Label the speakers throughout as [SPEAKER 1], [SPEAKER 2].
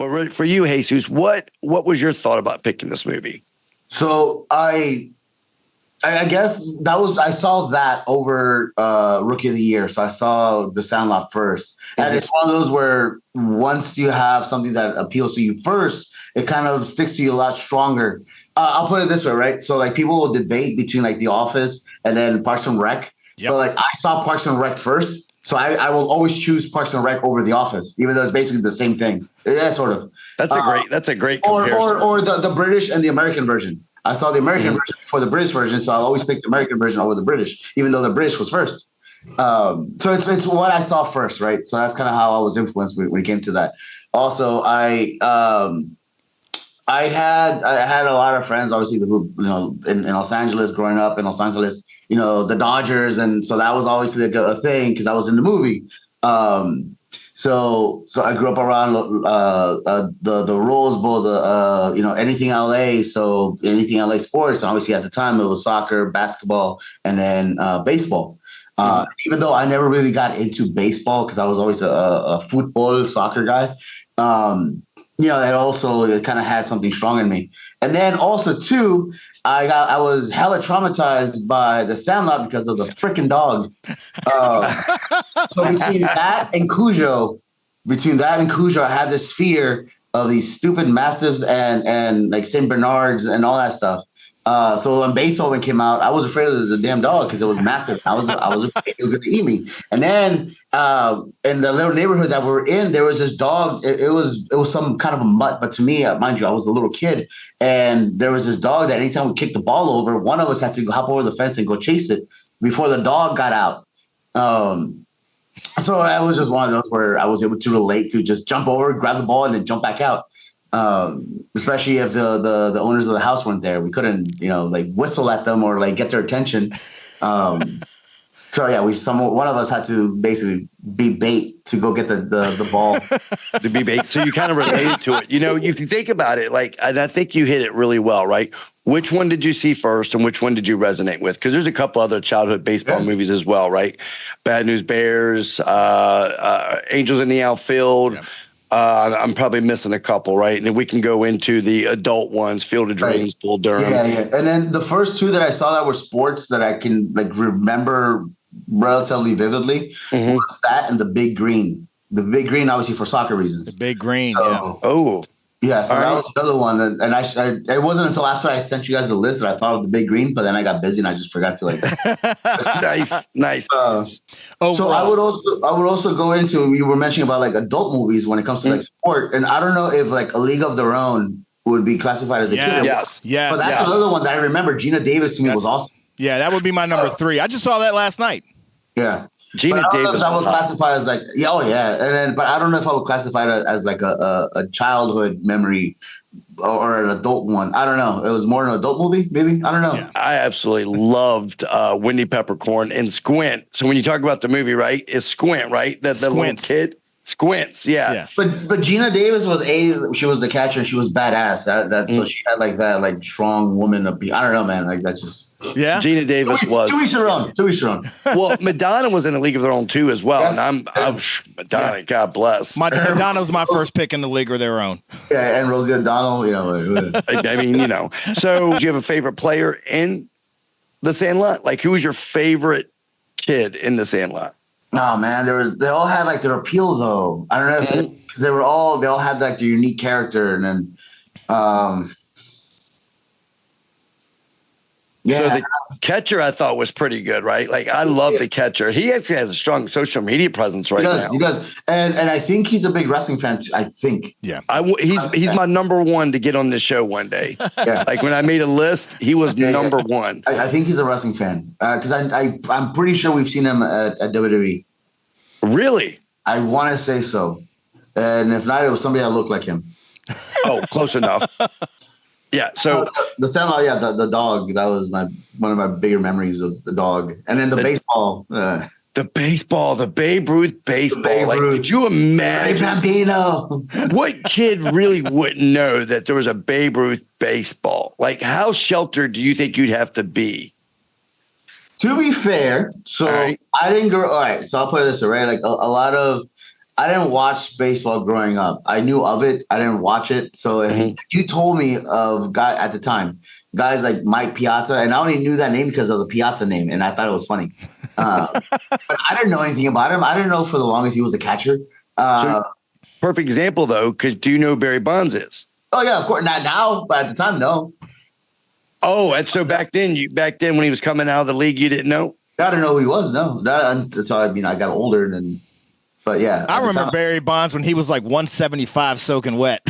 [SPEAKER 1] Well, really, for you, Jesus, what was your thought about picking this movie?
[SPEAKER 2] So I guess I saw that over Rookie of the Year. So I saw The Sandlot first. And it's one of those where once you have something that appeals to you first, it kind of sticks to you a lot stronger. I'll put it this way, right? So like people will debate between like The Office and then Parks and Rec. Yep. But like I saw Parks and Rec first. So I will always choose Parks and Rec over The Office, even though it's basically the same thing. Yeah, sort of. That's
[SPEAKER 1] a great comparison.
[SPEAKER 2] Or the British and the American version. I saw the American version before the British version, so I'll always pick the American version over the British, even though the British was first. So it's what I saw first, right? So that's kind of how I was influenced when it came to that. Also, I had a lot of friends, obviously, in Los Angeles, growing up in Los Angeles, the Dodgers, and so that was obviously a thing because I was in the movie. So I grew up around the Rose Bowl, anything LA. So anything LA sports. And obviously at the time it was soccer, basketball, and then baseball. Even though I never really got into baseball because I was always a football soccer guy. It kind of had something strong in me. And then also too, I was hella traumatized by The Sandlot because of the freaking dog. So between that and Cujo, I had this fear of these stupid mastiffs and like Saint Bernards and all that stuff. So when Beethoven came out, I was afraid of the damn dog because it was massive. I was afraid it was going to eat me. And then in the little neighborhood that we were in, there was this dog. It was some kind of a mutt, but to me, mind you, I was a little kid, and there was this dog that anytime we kicked the ball over, one of us had to hop over the fence and go chase it before the dog got out. So I was just one of those where I was able to relate to just jump over, grab the ball, and then jump back out. Especially if the owners of the house weren't there, we couldn't, whistle at them or like get their attention. So yeah, one of us had to basically be bait to go get the ball.
[SPEAKER 1] To be bait. So you kind of related to it. If you think about it, and I think you hit it really well, right? Which one did you see first and which one did you resonate with? Because there's a couple other childhood baseball movies as well, right? Bad News Bears, Angels in the Outfield. Yeah. I'm probably missing a couple, right? And then we can go into the adult ones, Field of Dreams, Bull Durham.
[SPEAKER 2] Yeah. And then the first two that I saw that were sports that I can remember relatively vividly was that and The Big Green. The Big Green, obviously, for soccer reasons.
[SPEAKER 3] The Big Green, yeah.
[SPEAKER 1] Oh.
[SPEAKER 2] Yeah, so that was another one. And it wasn't until after I sent you guys the list that I thought of The Big Green, but then I got busy and I just forgot to
[SPEAKER 1] Nice.
[SPEAKER 2] So I would also go into, you were mentioning about like adult movies when it comes to like sport. And I don't know if like A League of Their Own would be classified as a kid.
[SPEAKER 1] Yes.
[SPEAKER 2] But that's another one that I remember. Gina Davis to me was awesome.
[SPEAKER 3] Yeah, that would be my number 3. I just saw that last night.
[SPEAKER 2] Yeah.
[SPEAKER 1] Gina Davis.
[SPEAKER 2] I would classify as like, but I don't know if I would classify it as like a childhood memory or an adult one. I don't know. It was more an adult movie, maybe. I don't know. Yeah.
[SPEAKER 1] I absolutely loved Wendy Peppercorn and Squint. So when you talk about the movie, right, it's Squint, right? That the little kid. Squints, yeah.
[SPEAKER 2] But Gina Davis she was the catcher and she was badass. So she had like that like strong woman I don't know, man. Like that just.
[SPEAKER 1] Yeah, Gina Davis was.
[SPEAKER 2] To each their own.
[SPEAKER 1] Well, Madonna was in A League of Their Own too, as well. Yeah. And I'm Madonna. Yeah. God bless.
[SPEAKER 3] Madonna's my first pick in The League of Their Own.
[SPEAKER 2] Yeah, and Rosie O'Donnell.
[SPEAKER 1] I mean, So, do you have a favorite player in The Sandlot? Like, who was your favorite kid in The Sandlot?
[SPEAKER 2] Oh man, they all had like their appeal though. I don't know because they all had like their unique character, and then.
[SPEAKER 1] Yeah. So the catcher I thought was pretty good, right? Like I love the catcher. He actually has a strong social media presence now.
[SPEAKER 2] He does, and I think he's a big wrestling fan too, I think.
[SPEAKER 3] Yeah,
[SPEAKER 1] he's my number one to get on this show one day. Yeah, like when I made a list, he was number one.
[SPEAKER 2] I think he's a wrestling fan because I'm pretty sure we've seen him at WWE.
[SPEAKER 1] Really?
[SPEAKER 2] I want to say so, and if not, it was somebody that looked like him.
[SPEAKER 1] Oh, close enough. Yeah, so
[SPEAKER 2] the Sandlot, the dog, that was one of my bigger memories of the dog. And then the baseball.
[SPEAKER 1] The baseball, the Babe Ruth baseball. Like, could you imagine? What kid really wouldn't know that there was a Babe Ruth baseball? Like, how sheltered do you think you'd have to be?
[SPEAKER 2] To be fair, so I didn't grow. All right, so I'll put it this way, right? Like a lot of I didn't watch baseball growing up. I knew of it. I didn't watch it. So if you told me of guys at the time, guys like Mike Piazza, and I only knew that name because of the Piazza name, and I thought it was funny. But I didn't know anything about him. I didn't know for the longest he was a catcher.
[SPEAKER 1] Perfect example, though, because do you know who Barry Bonds is?
[SPEAKER 2] Oh yeah, of course. Not now, but at the time, no.
[SPEAKER 1] Oh, and so back then when he was coming out of the league, you didn't know?
[SPEAKER 2] I didn't know who he was. No, that's all. I mean, I got older, but yeah.
[SPEAKER 3] I remember Barry Bonds when he was like 175 soaking wet.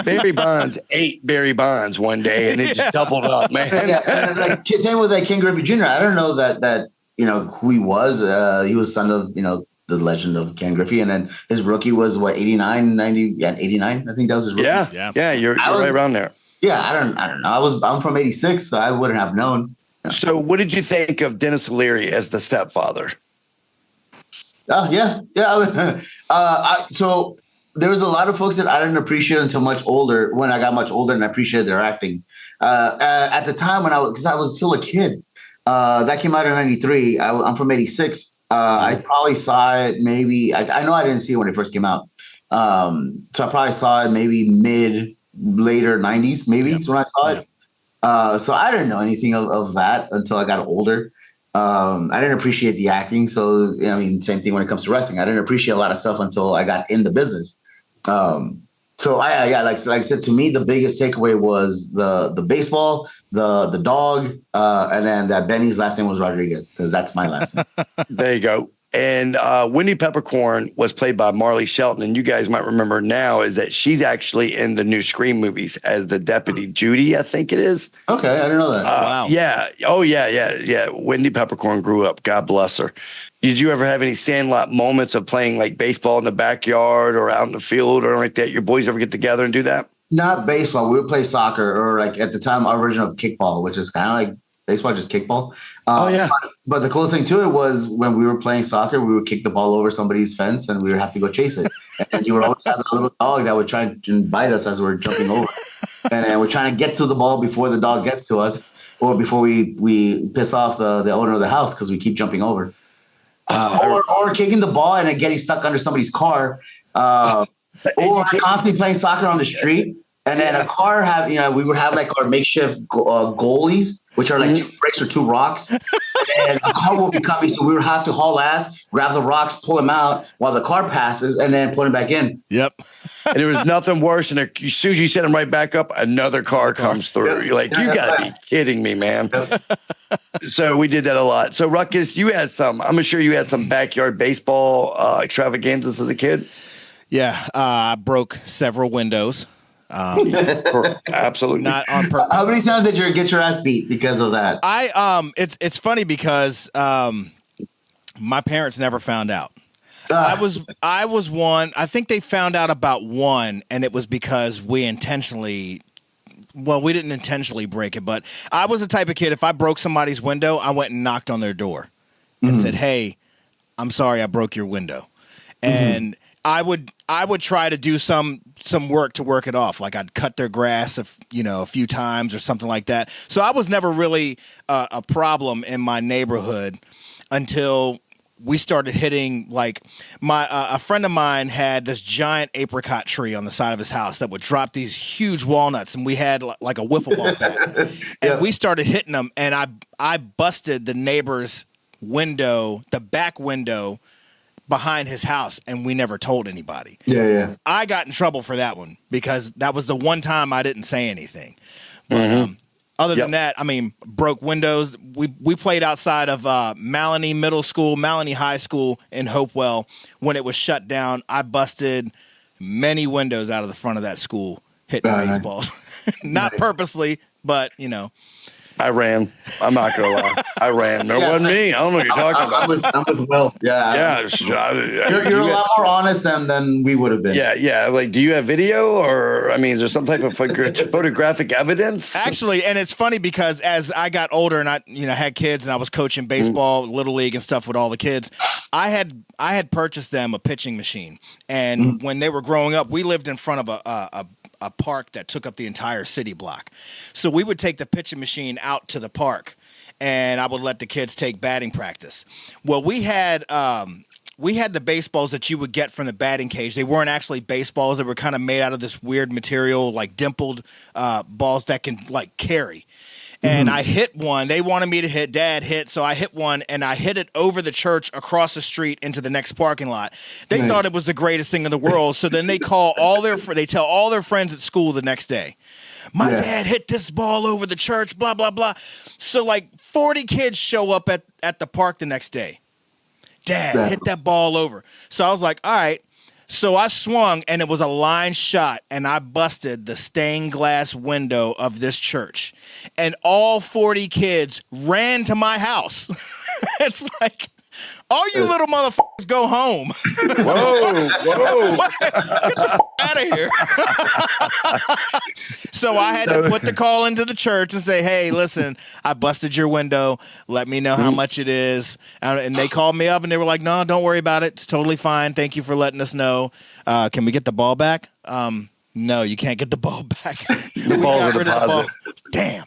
[SPEAKER 1] Barry Bonds ate Barry Bonds one day, and it just doubled up, man.
[SPEAKER 2] Yeah, like same with Ken Griffey Jr. I don't know that who he was. He was son of the legend of Ken Griffey, and then his rookie was 89, 90, 89. I think that was his rookie.
[SPEAKER 1] Yeah, you're right around there.
[SPEAKER 2] Yeah, I don't know. I'm from '86, so I wouldn't have known.
[SPEAKER 1] So, what did you think of Dennis Leary as the stepfather?
[SPEAKER 2] Yeah. So there was a lot of folks that I didn't appreciate until much older. When I got much older, and I appreciated their acting. At the time because I was still a kid. That came out in '93. I'm from '86. I probably saw it maybe. I know I didn't see it when it first came out. So I probably saw it maybe later '90s. Maybe is when I saw it. So I didn't know anything of that until I got older. I didn't appreciate the acting. So, I mean, same thing when it comes to wrestling. I didn't appreciate a lot of stuff until I got in the business. So like I said, to me, the biggest takeaway was the baseball, the dog, and then that Benny's last name was Rodriguez, because that's my last name.
[SPEAKER 1] There you go. And Wendy Peppercorn was played by Marley Shelton, and you guys might remember now is that she's actually in the new Scream movies as the deputy Judy, I think it is.
[SPEAKER 2] Okay, I didn't know that.
[SPEAKER 1] Wow. Yeah. Oh, yeah. Wendy Peppercorn grew up. God bless her. Did you ever have any Sandlot moments of playing like baseball in the backyard or out in the field or like that? Your boys ever get together and do that?
[SPEAKER 2] Not baseball. We would play soccer, or like at the time, our version of kickball, which is kind of like baseball, just kickball. But the closest thing to it was when we were playing soccer, we would kick the ball over somebody's fence and we would have to go chase it. And you would always have a little dog that would try and bite us as we're jumping over. And we're trying to get to the ball before the dog gets to us, or before we piss off the owner of the house because we keep jumping over. Or kicking the ball and then getting stuck under somebody's car. Or constantly playing soccer on the street. And then a car we would have like our makeshift goalies, which are like two bricks or two rocks. And a car will be coming, so we would have to haul ass, grab the rocks, pull them out while the car passes, and then put them back in.
[SPEAKER 3] Yep.
[SPEAKER 1] And there was nothing worse than as soon as you set them right back up, another car comes through. You're like, you got to be kidding me, man. So we did that a lot. So Rukus, I'm sure you had some backyard baseball extravaganzas as a kid.
[SPEAKER 3] Yeah, I broke several windows.
[SPEAKER 1] Absolutely
[SPEAKER 3] not on purpose.
[SPEAKER 2] How many times did you get your ass beat because of that?
[SPEAKER 3] It's funny because my parents never found out. I was one. I think they found out about one, and it was because we didn't intentionally break it, but I was the type of kid, if I broke somebody's window, I went and knocked on their door and said, "Hey, I'm sorry I broke your window." And I would try to do some work to work it off. Like I'd cut their grass a few times or something like that. So I was never really a problem in my neighborhood until we started hitting, like a friend of mine had this giant apricot tree on the side of his house that would drop these huge walnuts, and we had like a wiffle ball bat. And we started hitting them, and I busted the neighbor's window, the back window behind his house, and we never told anybody.
[SPEAKER 2] Yeah. I
[SPEAKER 3] got in trouble for that one because that was the one time I didn't say anything. But other than that, I mean, broke windows. We played outside of Maloney Middle School, Maloney High School in Hopewell. When it was shut down, I busted many windows out of the front of that school hitting baseballs. Not purposely, but
[SPEAKER 1] I ran. I'm not gonna lie. I ran. There wasn't me. I don't know what you're talking about.
[SPEAKER 2] I'm with Will. Yeah. You're a lot more honest than we would have been.
[SPEAKER 1] Yeah. Like, do you have video, or is there some type of photographic evidence?
[SPEAKER 3] Actually, and it's funny because as I got older and I had kids and I was coaching baseball, little league and stuff with all the kids, I had purchased them a pitching machine, and when they were growing up, we lived in front of a park that took up the entire city block. So we would take the pitching machine out to the park, and I would let the kids take batting practice. Well, we had we had the baseballs that you would get from the batting cage. They weren't actually baseballs. They were kind of made out of this weird material, like dimpled balls that can like carry. And I hit one. They wanted me to hit. Dad hit, so I hit one, and I hit it over the church across the street into the next parking lot. They thought it was the greatest thing in the world. So then they tell all their friends at school the next day. My dad hit this ball over the church, blah, blah, blah. So like 40 kids show up at the park the next day. Dad hit that ball over. So I was like, all right. So I swung, and it was a line shot, and I busted the stained glass window of this church. And all 40 kids ran to my house. It's like, all you little motherfuckers go home.
[SPEAKER 1] Whoa.
[SPEAKER 3] Get the out of here. So I had to put the call into the church and say, hey, listen, I busted your window. Let me know how much it is. And they called me up and they were like, no, don't worry about it. It's totally fine. Thank you for letting us know. Can we get the ball back? No, you can't get the ball back.
[SPEAKER 1] The ball's a deposit.
[SPEAKER 3] Damn.